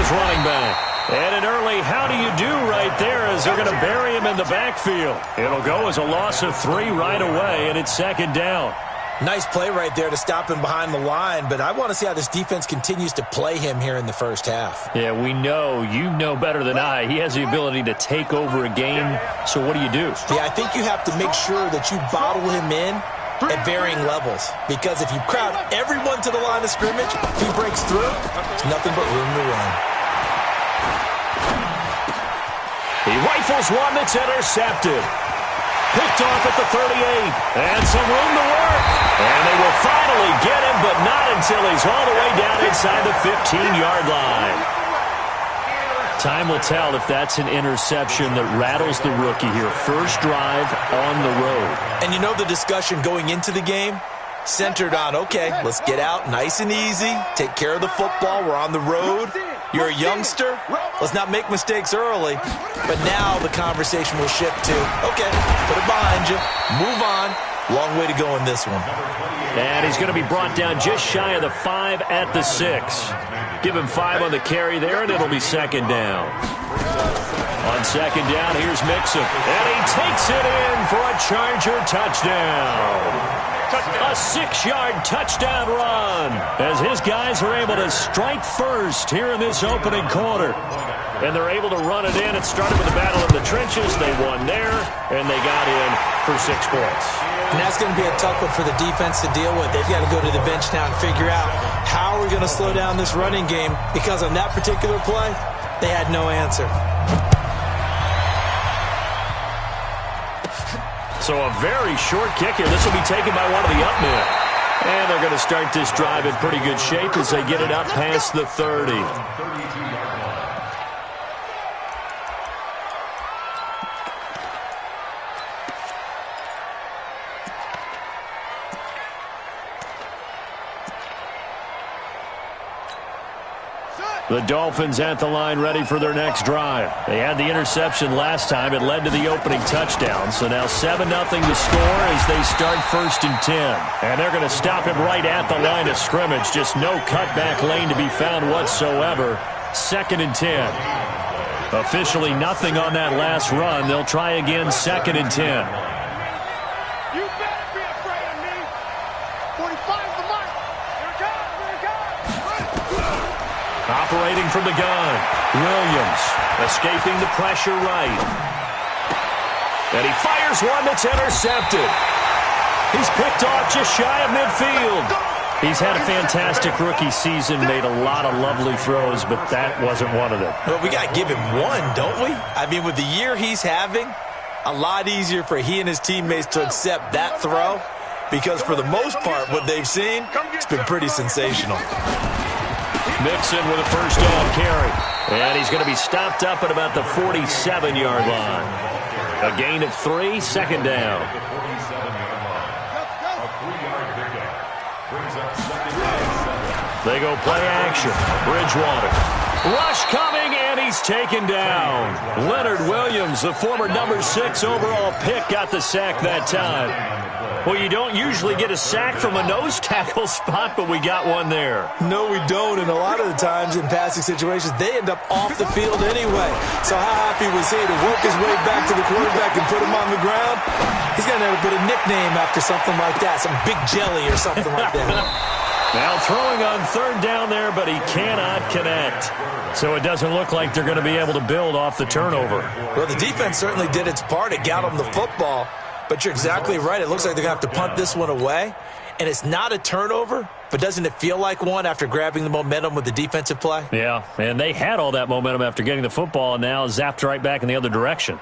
his running back. And an early how do you do right there as they're going to bury him in the backfield. It'll go as a loss of 3 right away, and it's second down. Nice play right there to stop him behind the line, but I want to see how this defense continues to play him here in the first half. Yeah, we know. You know better than I. He has the ability to take over a game, so what do? Yeah, I think you have to make sure that you bottle him in at varying levels, because if you crowd everyone to the line of scrimmage, if he breaks through, there's nothing but room to run. He rifles one that's intercepted. Picked off at the 38. And some room to work. And they will finally get him, but not until he's all the way down inside the 15-yard line. Time will tell if that's an interception that rattles the rookie here. First drive on the road. And you know the discussion going into the game? Centered on, okay, let's get out nice and easy, take care of the football, we're on the road. You're a youngster, let's not make mistakes early. But now the conversation will shift to, okay, put it behind you, move on. Long way to go in this one. And he's going to be brought down just shy of the 5 at the 6. Give him 5 on the carry there, and it'll be second down. On second down, here's Mixon. And he takes it in for a Charger touchdown. A 6-yard touchdown run as his guys are able to strike first here in this opening quarter. And they're able to run it in. It started with a battle in the trenches. They won there, and they got in for 6 points. And that's going to be a tough one for the defense to deal with. They've got to go to the bench now and figure out how are we going to slow down this running game, because on that particular play, they had no answer. So a very short kick here. This will be taken by one of the up men. And they're going to start this drive in pretty good shape as they get it up past the 30. The Dolphins at the line ready for their next drive. They had the interception last time. It led to the opening touchdown. So now 7-0 to score as they start 1st and 10. And they're going to stop him right at the line of scrimmage. Just no cutback lane to be found whatsoever. 2nd and 10. Officially nothing on that last run. They'll try again 2nd and 10. Operating from the gun, Williams escaping the pressure right. And he fires one that's intercepted. He's picked off just shy of midfield. He's had a fantastic rookie season, made a lot of lovely throws, but that wasn't one of them. Well, we got to give him one, don't we? I mean, with the year he's having, a lot easier for he and his teammates to accept that throw, because for the most part, what they've seen, it's been pretty sensational. Mixon with a first down carry. And he's going to be stopped up at about the 47-yard line. A gain of 3, 2nd down. They go play action. Bridgewater. Rush coming, and he's taken down. Leonard Williams, the former number 6 overall pick, got the sack that time. Well, you don't usually get a sack from a nose tackle spot, but we got one there. No, we don't, and a lot of the times in passing situations, they end up off the field anyway. So how happy was he to work his way back to the quarterback and put him on the ground? He's going to put a nickname after something like that, some Big Jelly or something like that. Now throwing on 3rd down there, but he cannot connect. So it doesn't look like they're going to be able to build off the turnover. Well, the defense certainly did its part. It got them the football. But you're exactly right. It looks like they're going to have to punt this one away. And it's not a turnover, but doesn't it feel like one after grabbing the momentum with the defensive play? Yeah, and they had all that momentum after getting the football and now zapped right back in the other direction.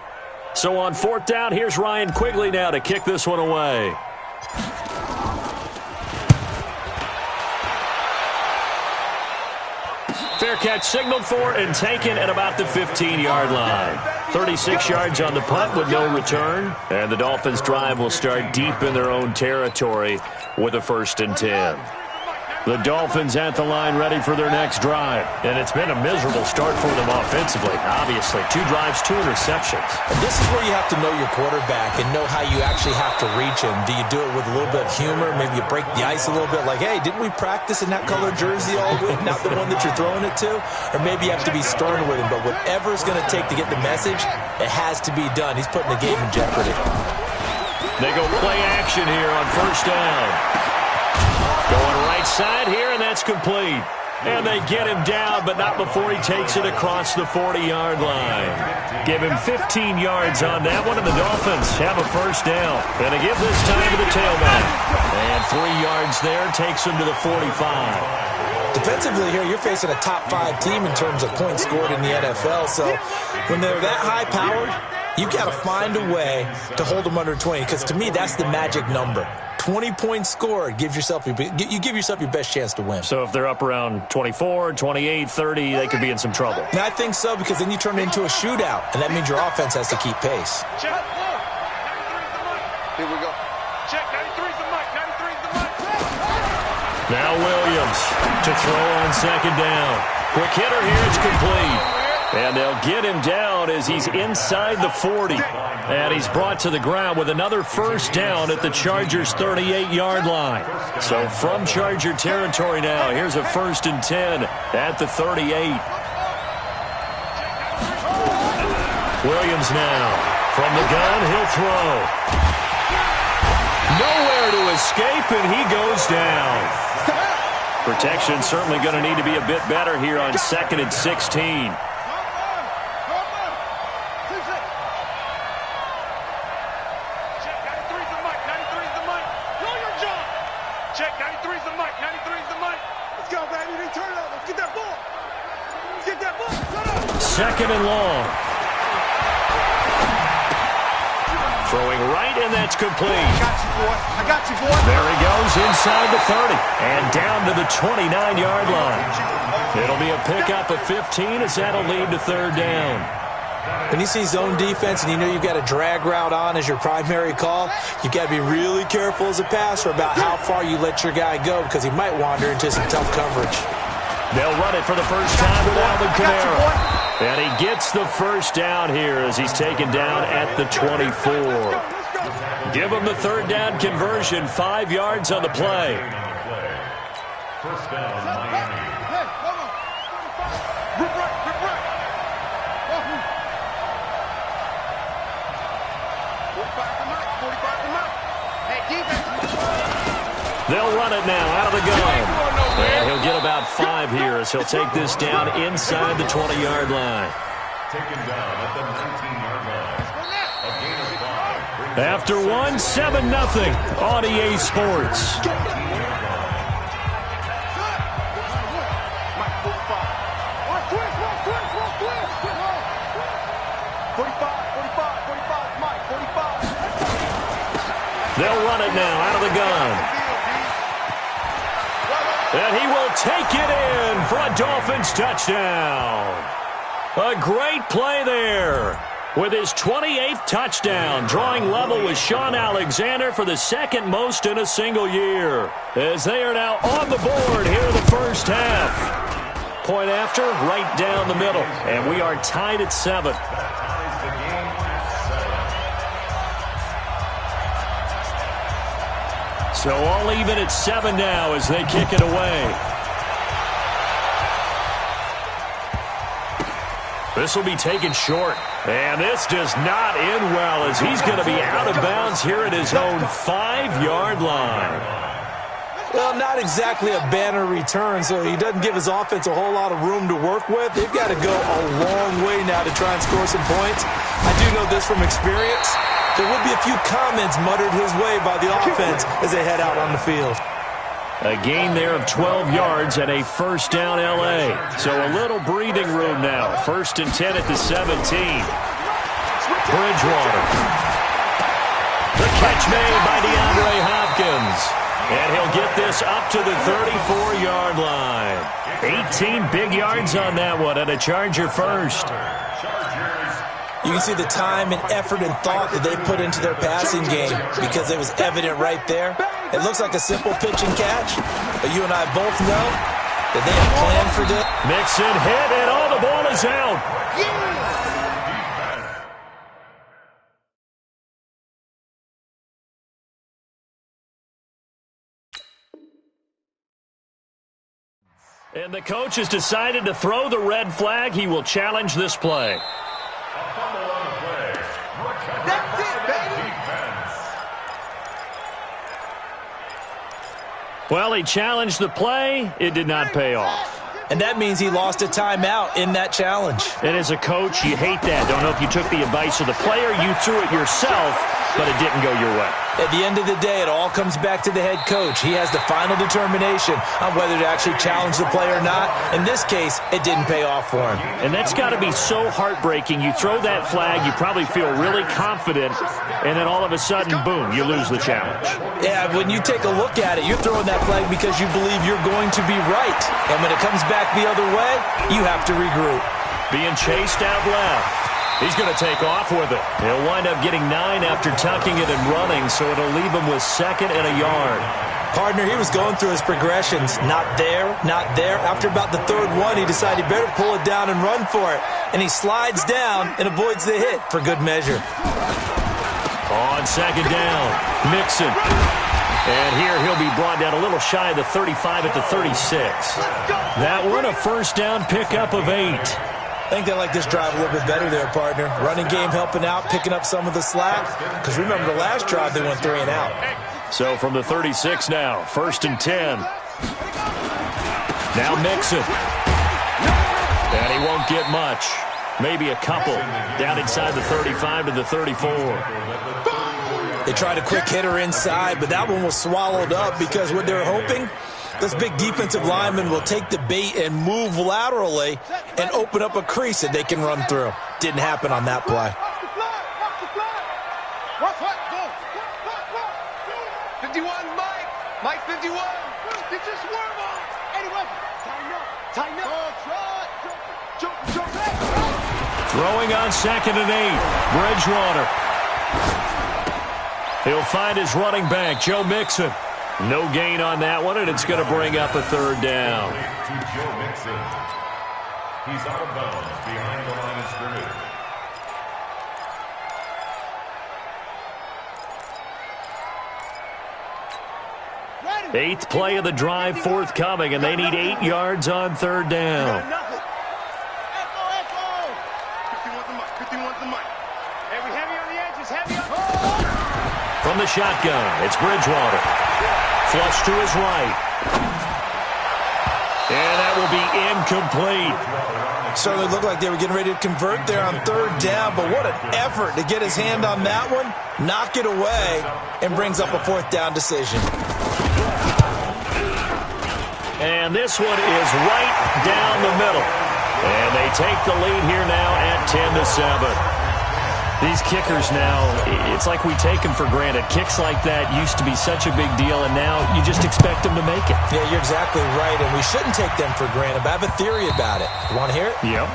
So on 4th down, here's Ryan Quigley now to kick this one away. Fair catch signaled for and taken at about the 15-yard line. 36 yards on the punt with no return. And the Dolphins' drive will start deep in their own territory with a 1st and 10. The Dolphins at the line ready for their next drive. And it's been a miserable start for them offensively. Obviously, 2 drives, 2 interceptions. And this is where you have to know your quarterback and know how you actually have to reach him. Do you do it with a little bit of humor? Maybe you break the ice a little bit like, hey, didn't we practice in that color jersey all week? Not the one that you're throwing it to? Or maybe you have to be stern with him. But whatever it's going to take to get the message, it has to be done. He's putting the game in jeopardy. They go play action here on first down. Going right side here, and that's complete. And they get him down, but not before he takes it across the 40-yard line. Give him 15 yards on that one, and the Dolphins have a first down. And they give this time to the tailback. And 3 yards there takes him to the 45. Defensively here, you're facing a top-5 team in terms of points scored in the NFL. So when they're that high-powered, you got to find a way to hold them under 20. Because to me, that's the magic number. 20 points scored, you give yourself your best chance to win. So if they're up around 24, 28, 30, they could be in some trouble. And I think so, because then you turn it into a shootout, and that means your offense has to keep pace. Check. Here we go. Check. 93's the mic. 93's the mic. Now Williams to throw on second down. Quick hitter here, it's complete. And they'll get him down as he's inside the 40. And he's brought to the ground with another first down at the Chargers' 38-yard line. So from Charger territory now, here's a 1st and 10 at the 38. Williams now from the gun, he'll throw. Nowhere to escape, and he goes down. Protection certainly going to need to be a bit better here on 2nd and 16. Check, 93's the mic, 93's the mic. Let's go, baby, they turn it up. Let's get that ball. Let's get that ball. Second and long. Throwing right, and that's complete. I got you, boy. I got you, boy. There he goes inside the 30 and down to the 29-yard line. It'll be a pickup of 15 as that'll lead to 3rd down. When you see zone defense and you know you've got a drag route on as your primary call, you've got to be really careful as a passer about how far you let your guy go, because he might wander into some tough coverage. They'll run it for the first time with Alvin Kamara. And he gets the first down here as he's taken down at the 24. Give him the 3rd down conversion, 5 yards on the play. First down, Miami. They'll run it now out of the gun. And he'll get about 5 here as he'll take this down inside the 20-yard line. Taken down at the 19-yard line. A gain of 5. After 1, 7-0 on EA Sports. They'll run it now out of the gun. And he will take it in for a Dolphins touchdown. A great play there with his 28th touchdown, drawing level with Sean Alexander for the 2nd most in a single year, as they are now on the board here in the first half. Point after, right down the middle, and we are tied at 7. So all even at 7 now as they kick it away. This will be taken short. And this does not end well as he's going to be out of bounds here at his own 5-yard line. Well, not exactly a banner return, so he doesn't give his offense a whole lot of room to work with. They've got to go a long way now to try and score some points. I do know this from experience. There will be a few comments muttered his way by the offense as they head out on the field. A gain there of 12 yards and a first down L.A. So a little breathing room now. 1st and 10 at the 17. Bridgewater. The catch made by DeAndre Hopkins. And he'll get this up to the 34-yard line. 18 big yards on that one and a Charger first. You can see the time and effort and thought that they put into their passing game because it was evident right there. It looks like a simple pitch and catch, but you and I both know that they have planned for this. Mixon hit, and the ball is out. And the coach has decided to throw the red flag. He will challenge this play. That's it, baby. Well, he challenged the play. It did not pay off. And that means he lost a timeout in that challenge. And as a coach, you hate that. Don't know if you took the advice of the player. You threw it yourself, but it didn't go your way. At the end of the day, it all comes back to the head coach. He has the final determination on whether to actually challenge the play or not. In this case, it didn't pay off for him. And that's got to be so heartbreaking. You throw that flag, you probably feel really confident, and then all of a sudden, boom, you lose the challenge. Yeah, when you take a look at it, you're throwing that flag because you believe you're going to be right. And when it comes back the other way, you have to regroup. Being chased out left. He's going to take off with it. He'll wind up getting 9 after tucking it and running, so it'll leave him with 2nd and a yard. Partner, he was going through his progressions. Not there, not there. After about the 3rd one, he decided he better pull it down and run for it. And he slides down and avoids the hit for good measure. On 2nd down, Mixon. And here he'll be brought down a little shy of the 35 at the 36. That one a 1st down pickup of 8. I think they like this drive a little bit better there, partner. Running game helping out, picking up some of the slack. Because remember, the last drive they went 3 and out. So from the 36 now, 1st and 10. Now Mixon. And he won't get much. Maybe a couple. Down inside the 35 to the 34. They tried a quick hitter inside, but that one was swallowed up because what they're hoping, this big defensive lineman will take the bait and move laterally and open up a crease that they can run through. Didn't happen on that play. 51, Mike. Mike 51. Get your swerve on. Anyway, tighten up. Jump. Throwing on 2nd and 8. Bridgewater. He'll find his running back, Joe Mixon. No gain on that one, and it's going to bring up a 3rd down. To Joe Mixon. He's out of bounds behind the line of scrimmage. Eighth play of the drive forthcoming, and they need 8 yards on 3rd down. 51's the mic. Heavy on the edges, heavy on. From the shotgun, it's Bridgewater. Flush to his right. And that will be incomplete. Certainly looked like they were getting ready to convert there on 3rd down, but what an effort to get his hand on that one, knock it away, and brings up a 4th down decision. And this one is right down the middle. And they take the lead here now at 10-7. These kickers now, it's like we take them for granted. Kicks like that used to be such a big deal, and now you just expect them to make it. Yeah, you're exactly right, and we shouldn't take them for granted, but I have a theory about it. You want to hear it? Yep.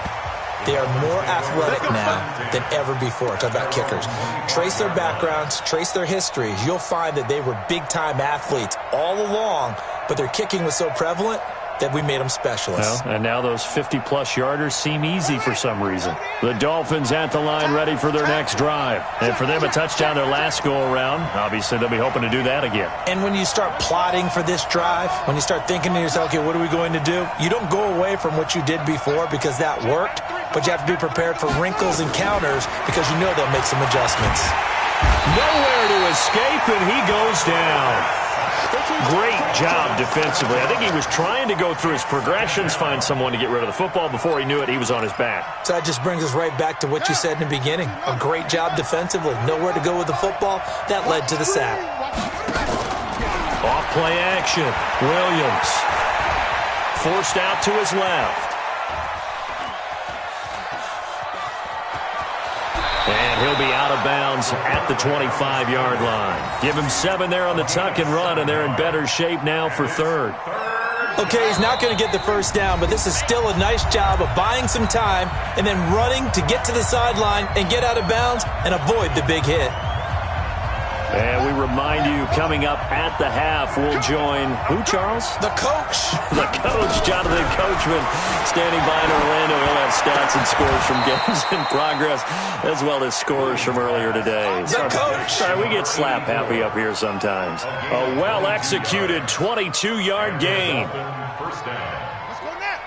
They are more athletic now than ever before. Talk about kickers. Trace their backgrounds, trace their histories. You'll find that they were big-time athletes all along, but their kicking was so prevalent that we made them specialists. Well, and now those 50-plus yarders seem easy for some reason. The Dolphins at the line ready for their next drive. And for them, a touchdown their last go-around. Obviously, they'll be hoping to do that again. And when you start plotting for this drive, when you start thinking to yourself, okay, what are we going to do? You don't go away from what you did before because that worked, but you have to be prepared for wrinkles and counters because you know they'll make some adjustments. Nowhere to escape, and he goes down. Great job defensively. I think he was trying to go through his progressions, find someone to get rid of the football. Before he knew it, he was on his back. So that just brings us right back to what you said in the beginning. A great job defensively. Nowhere to go with the football. That led to the sack. Off play action. Williams. Forced out to his left. And he'll be out of bounds at the 25-yard line. Give him 7 there on the tuck and run, and they're in better shape now for 3rd. Okay, he's not going to get the 1st down, but this is still a nice job of buying some time and then running to get to the sideline and get out of bounds and avoid the big hit. And we remind you, coming up at the half, we'll join who, Charles? The coach. The coach, Jonathan Coachman, standing by in Orlando. He'll have stats and scores from games in progress, as well as scores from earlier today. The coach. Sorry, we get slap happy up here sometimes. A well-executed 22-yard gain. First down. Let's go now.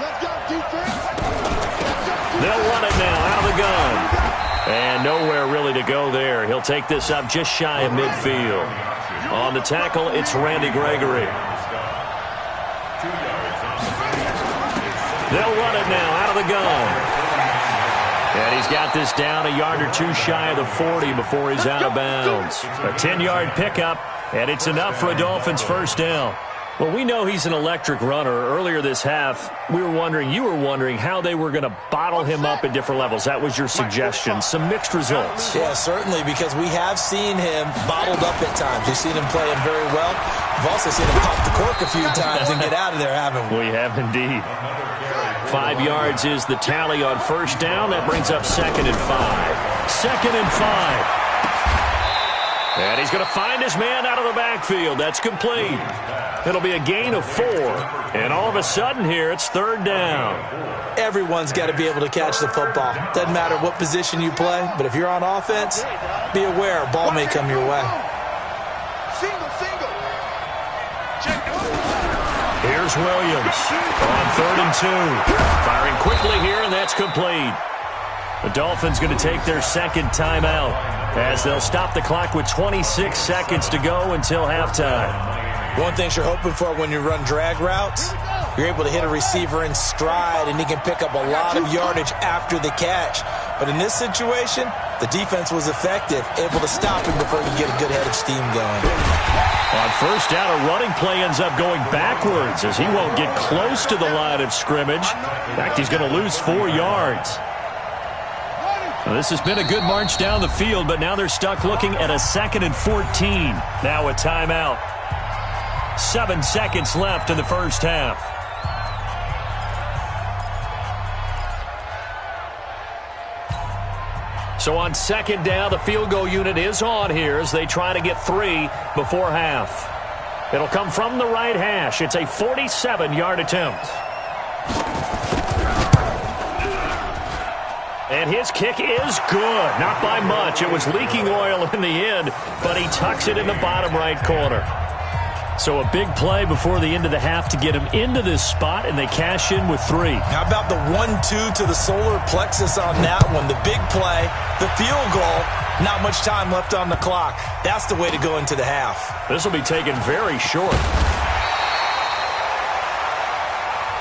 Let's go, defense. They'll run it now out of the gun. And nowhere really to go there. He'll take this up just shy of midfield. On the tackle, it's Randy Gregory. They'll run it now out of the gun. And he's got this down a yard or two shy of the 40 before he's out of bounds. A 10-yard pickup, and it's enough for a Dolphins first down. Well, we know he's an electric runner. Earlier this half, you were wondering how they were going to bottle him up at different levels. That was your suggestion. Some mixed results. Yeah, certainly, because we have seen him bottled up at times. We've seen him playing very well. We've also seen him pop the cork a few times and get out of there, haven't we? We have indeed. 5 yards is the tally on first down. That brings up 2nd and 5. 2nd and 5. And he's going to find his man out of the backfield. That's complete. It'll be a gain of 4. And all of a sudden here, it's 3rd down. Everyone's got to be able to catch the football. Doesn't matter what position you play, but if you're on offense, be aware a ball may come your way. Single. Here's Williams on 3rd and 2. Firing quickly here, and that's complete. The Dolphins going to take their 2nd timeout as they'll stop the clock with 26 seconds to go until halftime. One thing you're hoping for when you run drag routes, you're able to hit a receiver in stride, and he can pick up a lot of yardage after the catch. But in this situation, the defense was effective, able to stop him before he could get a good head of steam going. On first down, a running play ends up going backwards as he won't get close to the line of scrimmage. In fact, he's going to lose 4 yards. Well, this has been a good march down the field, but now they're stuck looking at a 2nd and 14. Now a timeout. 7 seconds left in the first half. So on 2nd down, the field goal unit is on here as they try to get 3 before half. It'll come from the right hash. It's a 47-yard attempt. And his kick is good. Not by much. It was leaking oil in the end, but he tucks it in the bottom right corner. So a big play before the end of the half to get him into this spot, and they cash in with 3. How about the 1-2 to the solar plexus on that one? The big play, the field goal, not much time left on the clock. That's the way to go into the half. This will be taken very short.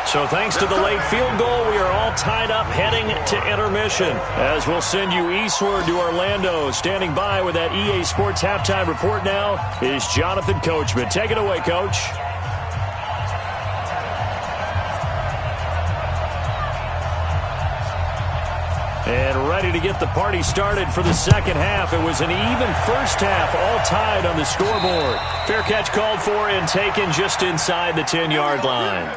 So thanks to the late field goal, we are all tied up heading to intermission. As we'll send you eastward to Orlando. Standing by with that EA Sports halftime report now is Jonathan Coachman. Take it away, Coach. And ready to get the party started for the second half. It was an even first half, all tied on the scoreboard. Fair catch called for and taken just inside the 10-yard line.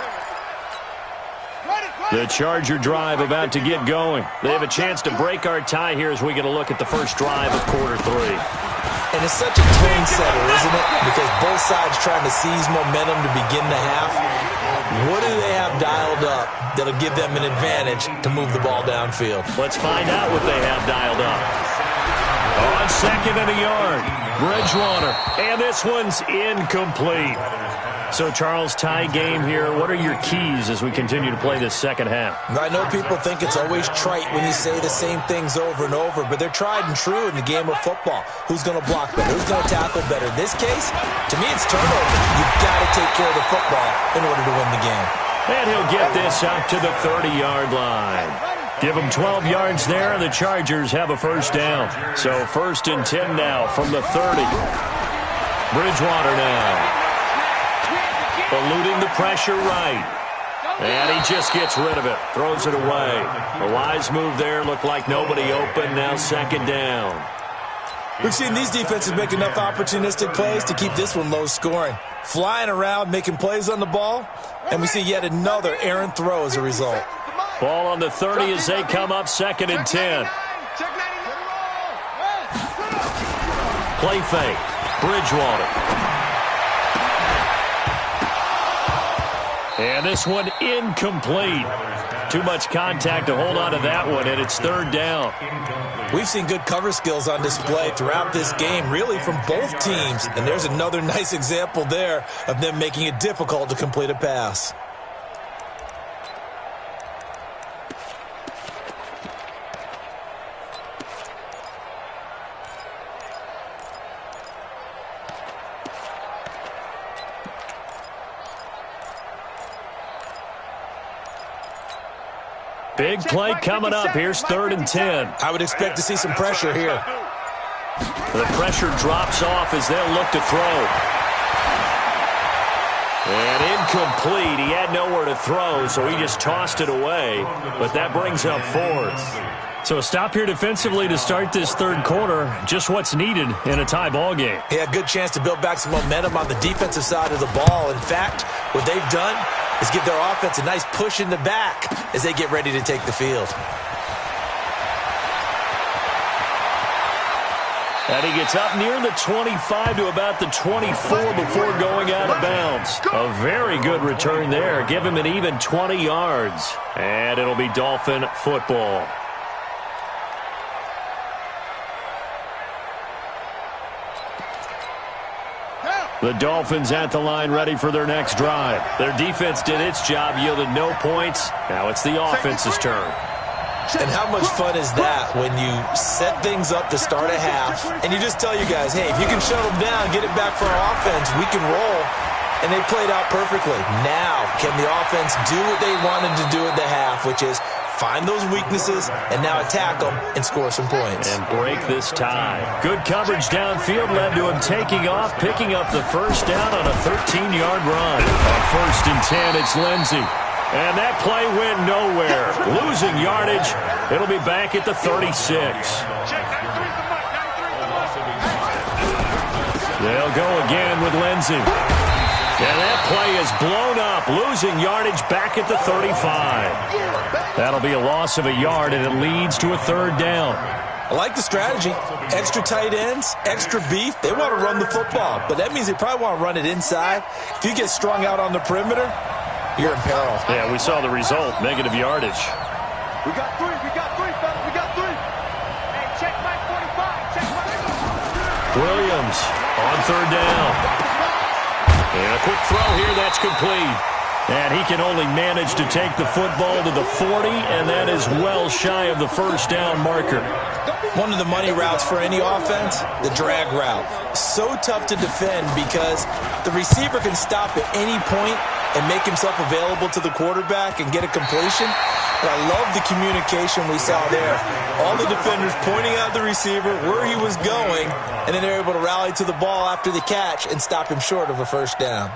The Charger drive about to get going. They have a chance to break our tie here as we get a look at the first drive of quarter 3. And it's such a tone setter, isn't it? Because both sides trying to seize momentum to begin the half. What do they have dialed up that'll give them an advantage to move the ball downfield? Let's find out what they have dialed up. On 2nd and a yard, Bridgewater. And this one's incomplete. So, Charles, tie game here. What are your keys as we continue to play this second half? I know people think it's always trite when you say the same things over and over, but they're tried and true in the game of football. Who's going to block better? Who's going to tackle better? In this case, to me, it's turnover. You've got to take care of the football in order to win the game. And he'll get this up to the 30-yard line. Give them 12 yards there, and the Chargers have a first down. So 1st and 10 now from the 30. Bridgewater now. Eluding the pressure right. And he just gets rid of it. Throws it away. A wise move there. Looked like nobody open. Now 2nd down. We've seen these defenses make enough opportunistic plays to keep this one low scoring. Flying around, making plays on the ball. And we see yet another errant throw as a result. Ball on the 30 as they come up 2nd and 10. play fake. Bridgewater. And this one incomplete. Too much contact to hold on to that one, and it's third down. We've seen good cover skills on display throughout this game, really from both teams. And there's another nice example there of them making it difficult to complete a pass. Big play coming up. Here's 3rd and 10. I would expect to see some pressure here. The pressure drops off as they'll look to throw. And incomplete. He had nowhere to throw, so he just tossed it away. But that brings up 4th. So a stop here defensively to start this third quarter. Just what's needed in a tie ball game. Yeah, good chance to build back some momentum on the defensive side of the ball. In fact, what they've done is give their offense a nice push in the back as they get ready to take the field. And he gets up near the 25 to about the 24 before going out of bounds. A very good return there. Give him an even 20 yards. And it'll be Dolphin football. The Dolphins at the line ready for their next drive. Their defense did its job, yielded no points. Now it's the offense's turn. And how much fun is that when you set things up to start a half and you just tell you guys, hey, if you can shut them down, get it back for our offense, we can roll. And they played out perfectly. Now, can the offense do what they wanted to do at the half, which is find those weaknesses and now attack them and score some points. And break this tie. Good coverage downfield led to him taking off, picking up the first down on a 13-yard run. On 1st and 10, it's Lindsey. And that play went nowhere. Losing yardage. It'll be back at the 36. They'll go again with Lindsey. And that play is blown up, losing yardage back at the 35. That'll be a loss of a yard, and it leads to a 3rd down. I like the strategy. Extra tight ends, extra beef. They want to run the football, but that means they probably want to run it inside. If you get strung out on the perimeter, you're in peril. Yeah, we saw the result, negative yardage. We got 3, fellas, we got 3. Hey, check my 45, check my... Williams on 3rd down. And a quick throw here, that's complete. And he can only manage to take the football to the 40, and that is well shy of the first down marker. One of the money routes for any offense, the drag route. So tough to defend because the receiver can stop at any point and make himself available to the quarterback and get a completion. But I love the communication we saw there. All the defenders pointing out the receiver, where he was going, and then they're able to rally to the ball after the catch and stop him short of a first down.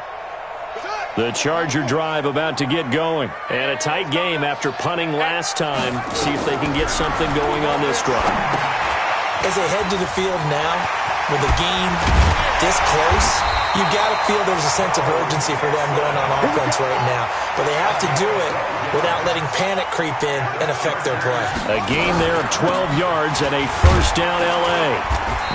The Charger drive about to get going. And a tight game after punting last time. See if they can get something going on this drive. As they head to the field now, with the game this close, you got to feel there's a sense of urgency for them going on offense right now. But they have to do it without letting panic creep in and affect their play. A gain there of 12 yards and a first down L.A.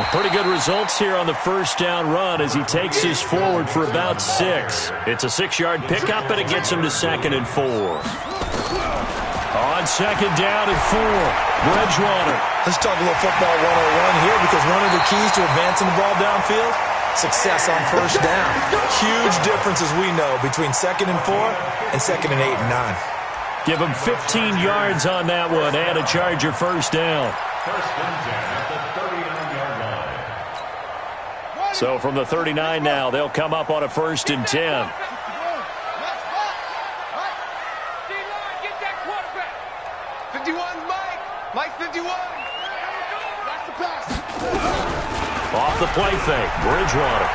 Pretty good results here on the first down run as he takes this forward for about 6. It's a 6-yard pickup, and it gets him to 2nd and 4. On 2nd down and 4, Bridgewater. Let's talk a little football 101 here because one of the keys to advancing the ball downfield, success on first down. Huge difference, as we know, between 2nd and 4 and 2nd and 8 and 9. Give him 15 yards on that one and a Charger first down. First and 10 at the 39-yard line. So from the 39 now, they'll come up on a 1st and 10. Off the play fake, Bridgewater.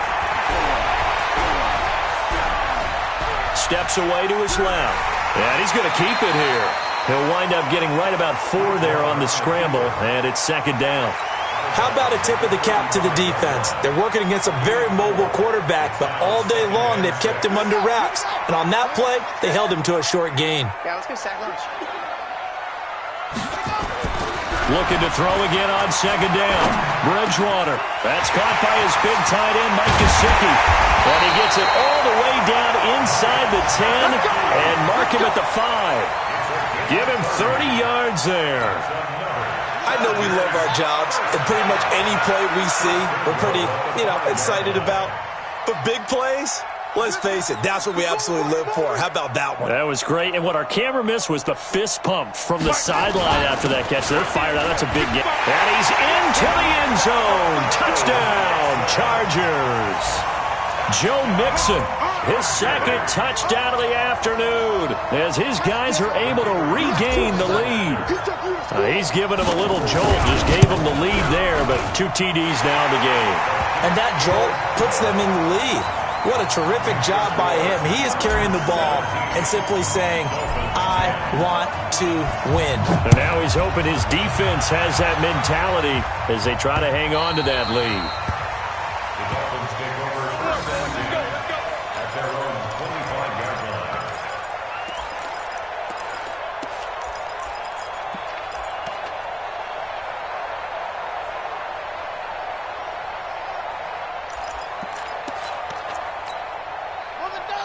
Steps away to his left. And he's going to keep it here. He'll wind up getting right about 4 there on the scramble, and it's 2nd down. How about a tip of the cap to the defense? They're working against a very mobile quarterback, but all day long they've kept him under wraps. And on that play, they held him to a short gain. Yeah, let's go sack lunch. Looking to throw again on second down. Bridgewater. That's caught by his big tight end, Mike Gesicki. And he gets it all the way down inside the 10 and mark him at the 5. Give him 30 yards there. I know we love our jobs, and pretty much any play we see, we're pretty, excited about. But big plays, let's face it, that's what we absolutely live for. How about that one? That was great. And what our camera missed was the fist pump from the sideline after that catch. They're fired out. That's a big game. And he's into the end zone. Touchdown, Chargers. Joe Mixon, his second touchdown of the afternoon, as his guys are able to regain the lead. He's given him a little jolt, just gave him the lead there, but 2 TDs now in the game. And that jolt puts them in the lead. What a terrific job by him. He is carrying the ball and simply saying, I want to win. And now he's hoping his defense has that mentality as they try to hang on to that lead.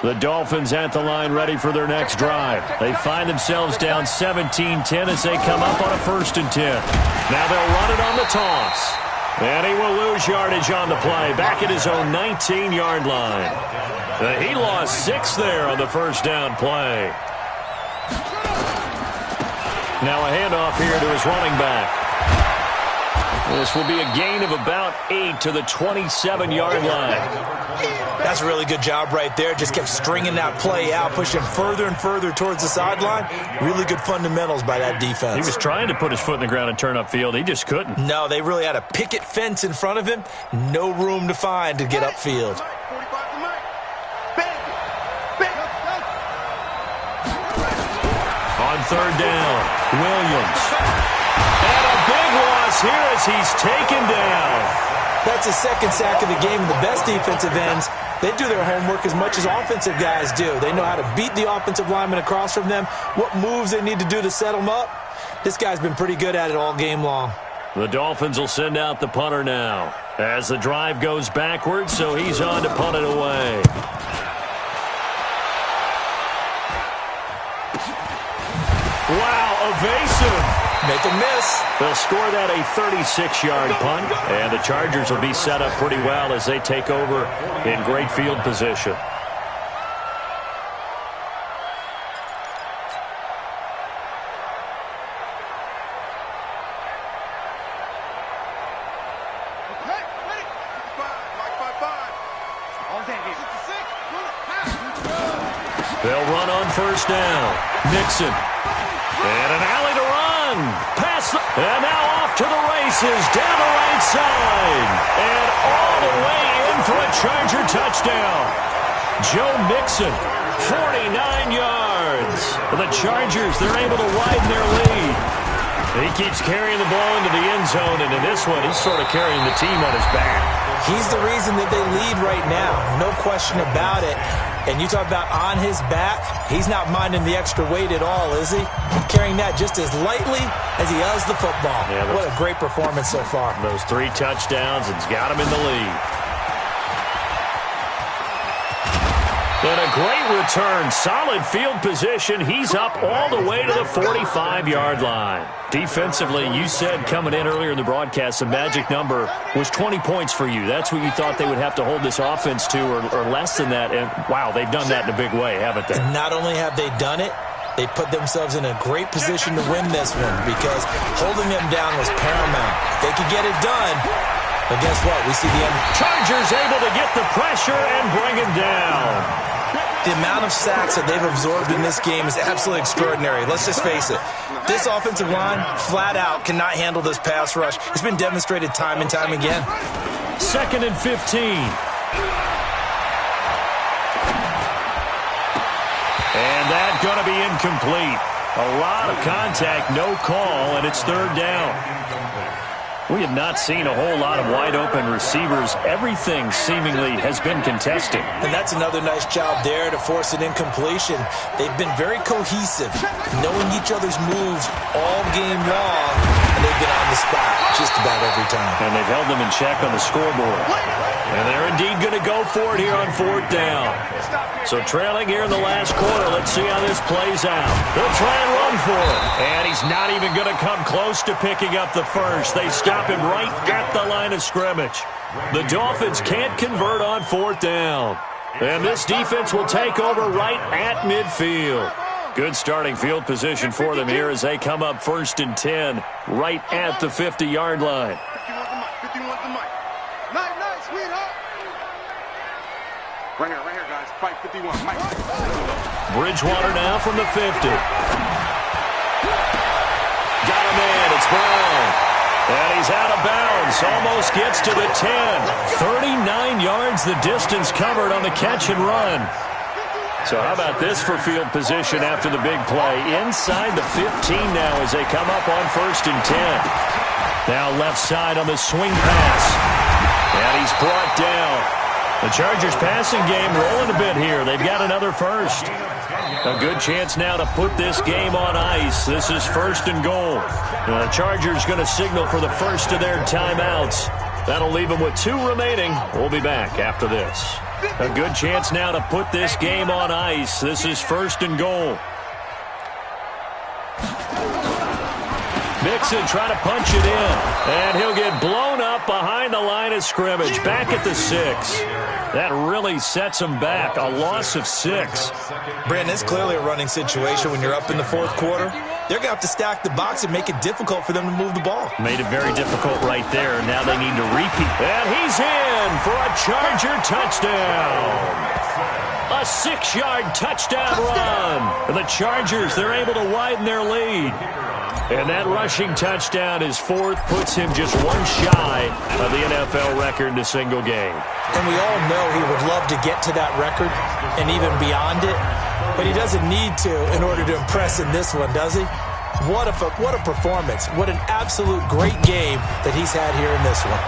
The Dolphins at the line ready for their next drive. They find themselves down 17-10 as they come up on a 1st and 10. Now they'll run it on the toss. And he will lose yardage on the play. Back at his own 19-yard line. He lost 6 there on the first down play. Now a handoff here to his running back. This will be a gain of about 8 to the 27-yard line. That's a really good job right there. Just kept stringing that play out, pushing further and further towards the sideline. Really good fundamentals by that defense. He was trying to put his foot in the ground and turn upfield. He just couldn't. No, they really had a picket fence in front of him. No room to find to get upfield. On 3rd down, Williams. And a big loss here as he's taken down. That's his 2nd sack of the game. The best defensive ends, they do their homework as much as offensive guys do. They know how to beat the offensive lineman across from them, what moves they need to do to set them up. This guy's been pretty good at it all game long. The Dolphins will send out the punter now as the drive goes backwards, so he's on to punt it away. Wow, evasive. Make a miss. They'll score that a 36-yard punt, and the Chargers will be set up pretty well as they take over in great field position. They'll run on 1st down. Mixon. And an alley to run. And now off to the races. Down the right side. And all the way in for a Charger touchdown. Joe Mixon, 49 yards. The Chargers, they're able to widen their lead. He keeps carrying the ball into the end zone, and in this one, he's sort of carrying the team on his back. He's the reason that they lead right now. No question about it. And you talk about on his back, he's not minding the extra weight at all, is he? Carrying that just as lightly as he does the football. Yeah, what a great performance so far. Those 3 touchdowns, it's got him in the lead. And a great return. Solid field position. He's up all the way to the 45-yard line. Defensively, you said coming in earlier in the broadcast, the magic number was 20 points for you. That's what you thought they would have to hold this offense to, or less than that. And, wow, they've done that in a big way, haven't they? And not only have they done it, they put themselves in a great position to win this one because holding them down was paramount. If they could get it done, but guess what? We see the end. Chargers able to get the pressure and bring him down. The amount of sacks that they've absorbed in this game is absolutely extraordinary. Let's just face it. This offensive line, flat out, cannot handle this pass rush. It's been demonstrated time and time again. 2nd and 15. And that's going to be incomplete. A lot of contact, no call, and it's 3rd down. We have not seen a whole lot of wide-open receivers. Everything seemingly has been contested. And that's another nice job there to force an incompletion. They've been very cohesive, knowing each other's moves all game long, and they've been on the spot just about every time. And they've held them in check on the scoreboard. And they're indeed going to go for it here on 4th down. So trailing here in the last quarter. Let's see how this plays out. They'll try and run for it. And he's not even going to come close to picking up the first. They stop him right at the line of scrimmage. The Dolphins can't convert on 4th down. And this defense will take over right at midfield. Good starting field position for them here as they come up 1st and 10 right at the 50-yard line. 51's the mic. Night, sweetheart. Right here, guys. Fight 51. Mike. Bridgewater now from the 50. Got a man. It's Brown. And he's out of bounds. Almost gets to the 10. 39 yards the distance covered on the catch and run. So how about this for field position after the big play? Inside the 15 now as they come up on 1st and 10. Now left side on the swing pass. And he's brought down. The Chargers passing game rolling a bit here. They've got another first. A good chance now to put this game on ice. This is 1st and goal. The Chargers going to signal for the first of their timeouts. That'll leave them with 2 remaining. We'll be back after this. A good chance now to put this game on ice. This is 1st and goal. Mixon trying to punch it in. And he'll get blown up behind the line of scrimmage. Back at the 6. That really sets him back. A loss of 6. Brandon, it's clearly a running situation when you're up in the 4th quarter. They're going to have to stack the box and make it difficult for them to move the ball. Made it very difficult right there. Now they need to repeat. And he's in for a Charger touchdown. A 6-yard touchdown run. And the Chargers, they're able to widen their lead. And that rushing touchdown is 4th, puts him just 1 shy of the NFL record in a single game. And we all know he would love to get to that record and even beyond it, but he doesn't need to in order to impress in this one, does he? What a performance. What an absolute great game that he's had here in this one.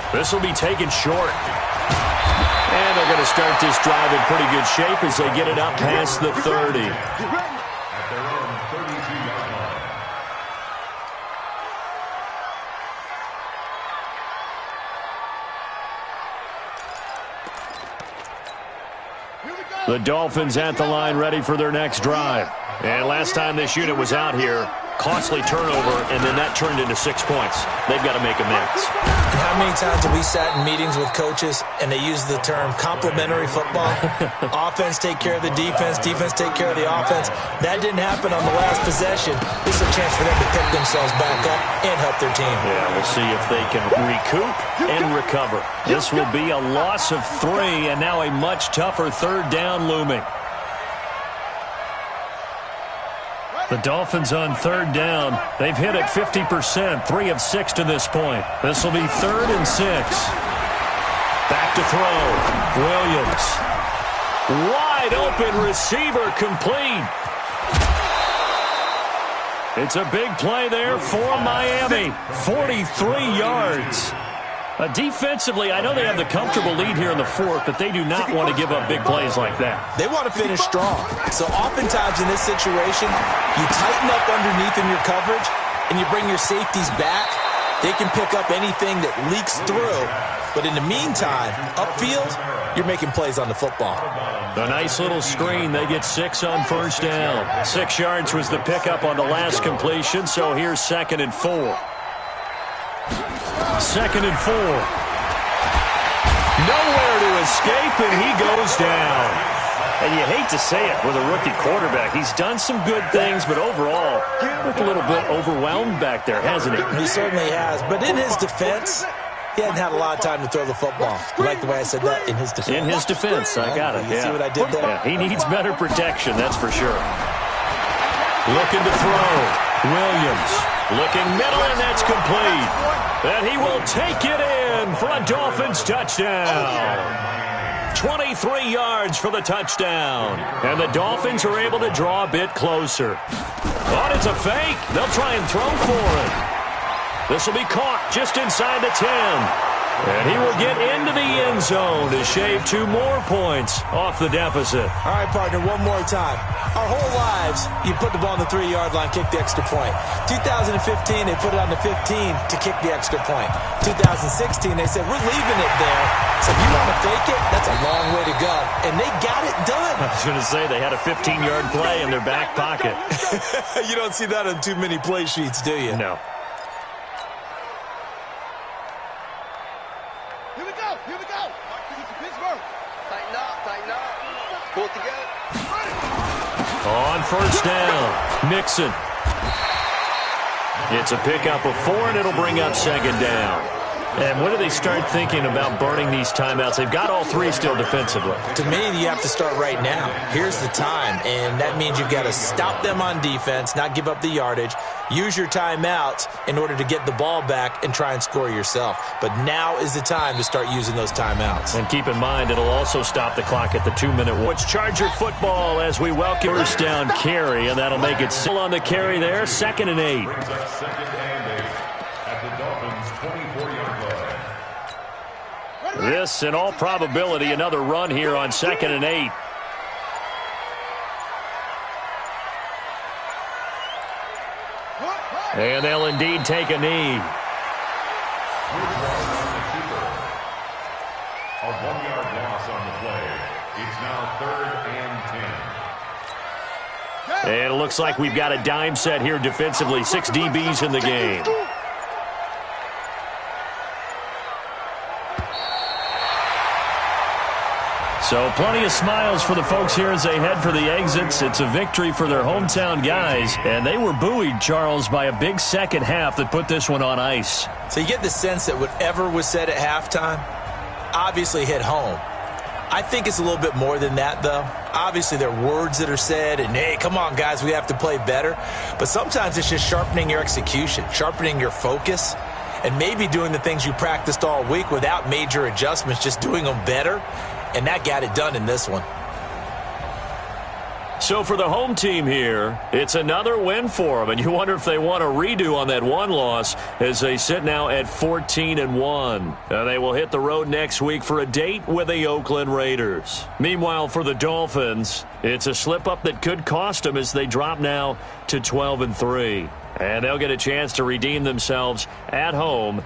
This will be taken short. And they're going to start this drive in pretty good shape as they get it up past the 30. The Dolphins at the line ready for their next drive. And last time this unit was out here, costly turnover, and then that turned into 6 points. They've got to make amends. How many times have we sat in meetings with coaches and they use the term complementary football? Offense take care of the defense, defense take care of the offense. That didn't happen on the last possession. This is a chance for them to pick themselves back up and help their team. Yeah, we'll see if they can recoup and recover. This will be a loss of 3, and now a much tougher 3rd down looming. The Dolphins on 3rd down. They've hit it 50%, 3 of 6 to this point. This will be 3rd and 6. Back to throw. Williams. Wide open receiver complete. It's a big play there for Miami. 43 yards. Defensively, I know they have the comfortable lead here in the 4th, but they do not want to give up big plays like that. They want to finish strong. So oftentimes in this situation, you tighten up underneath in your coverage, and you bring your safeties back. They can pick up anything that leaks through. But in the meantime, upfield, you're making plays on the football. A nice little screen. They get 6 on 1st down. 6 yards was the pickup on the last completion, so here's 2nd and 4. 2nd and 4. Nowhere to escape, and he goes down. And you hate to say it with a rookie quarterback. He's done some good things, but overall, looked a little bit overwhelmed back there, hasn't he? He certainly has. But in his defense, he hadn't had a lot of time to throw the football. You like the way I said that? In his defense. In his defense, I got it. You see what I did there? Yeah, he needs better protection, that's for sure. Looking to throw. Williams looking middle, and that's complete. And he will take it in for a Dolphins touchdown. 23 yards for the touchdown. And the Dolphins are able to draw a bit closer. Oh, it's a fake. They'll try and throw for it. This will be caught just inside the 10. And he will get into the end zone to shave 2 more points off the deficit. All right, partner, one more time. Our whole lives, you put the ball on the 3-yard line, kick the extra point. 2015, they put it on the 15 to kick the extra point. 2016, they said, we're leaving it there. So if you want to fake it, that's a long way to go. And they got it done. I was going to say, they had a 15-yard play in their back pocket. You don't see that on too many play sheets, do you? No. Here we go. Here we go. Pittsburgh. Tighten up. Pull it together. On first down, Mixon. It's a pickup of 4, and it'll bring up second down. And when do they start thinking about burning these timeouts? They've got all 3 still defensively. To me, you have to start right now. Here's the time, and that means you've got to stop them on defense, not give up the yardage, use your timeouts in order to get the ball back and try and score yourself. But now is the time to start using those timeouts. And keep in mind, it'll also stop the clock at the 2-minute warning. It's Charger football as we welcome first down carry, and that'll make it still on the carry there, 2nd and 8. Brings up 2nd and 8 at the Dolphins' 24-yard line. This, in all probability, another run here on 2nd and 8. And they'll indeed take a knee. A 1-yard loss on the play. It's now 3rd and 10. And it looks like we've got a dime set here defensively. 6 DBs in the game. So plenty of smiles for the folks here as they head for the exits. It's a victory for their hometown guys. And they were buoyed, Charles, by a big second half that put this one on ice. So you get the sense that whatever was said at halftime obviously hit home. I think it's a little bit more than that, though. Obviously, there are words that are said, and, hey, come on, guys, we have to play better. But sometimes it's just sharpening your execution, sharpening your focus, and maybe doing the things you practiced all week without major adjustments, just doing them better. And that got it done in this one. So for the home team here, it's another win for them. And you wonder if they want a redo on that one loss as they sit now at 14-1. They will hit the road next week for a date with the Oakland Raiders. Meanwhile, for the Dolphins, it's a slip-up that could cost them as they drop now to 12-3. And they'll get a chance to redeem themselves at home